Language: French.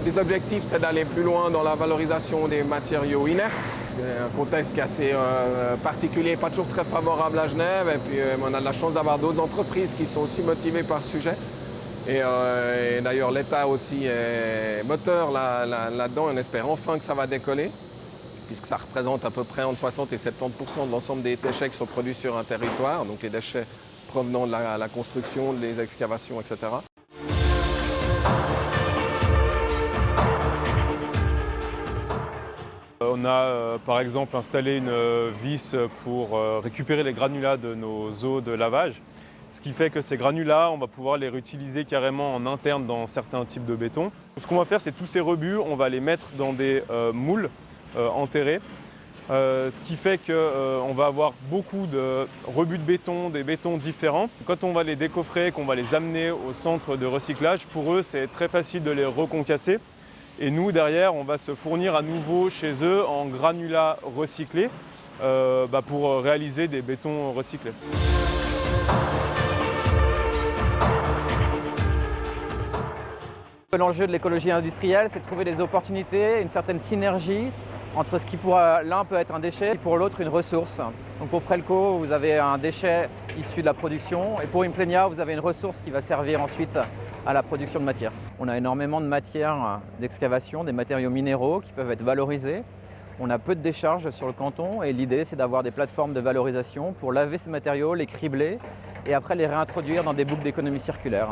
Des objectifs, c'est d'aller plus loin dans la valorisation des matériaux inertes. C'est un contexte qui est assez particulier, pas toujours très favorable à Genève. Et puis on a de la chance d'avoir d'autres entreprises qui sont aussi motivées par ce sujet. Et d'ailleurs, l'État aussi est moteur là-dedans. On espère enfin que ça va décoller, puisque ça représente à peu près entre 60 et 70% de l'ensemble des déchets qui sont produits sur un territoire, donc les déchets provenant de la construction, des excavations, etc. On a par exemple installé une vis pour récupérer les granulats de nos eaux de lavage. Ce qui fait que ces granulats, on va pouvoir les réutiliser carrément en interne dans certains types de béton. Ce qu'on va faire, c'est tous ces rebuts, on va les mettre dans des moules enterrés. Ce qui fait qu'on va avoir beaucoup de rebuts de béton, des bétons différents. Quand on va les décoffrer, qu'on va les amener au centre de recyclage, pour eux, c'est très facile de les reconcasser. Et nous, derrière, on va se fournir à nouveau chez eux en granulats recyclés pour réaliser des bétons recyclés. L'enjeu de l'écologie industrielle, c'est de trouver des opportunités, une certaine synergie entre ce qui pour l'un peut être un déchet et pour l'autre une ressource. Donc pour Prelco, vous avez un déchet issu de la production et pour Implenia, vous avez une ressource qui va servir ensuite à la production de matière. On a énormément de matières d'excavation, des matériaux minéraux qui peuvent être valorisés. On a peu de décharges sur le canton et l'idée c'est d'avoir des plateformes de valorisation pour laver ces matériaux, les cribler et après les réintroduire dans des boucles d'économie circulaire.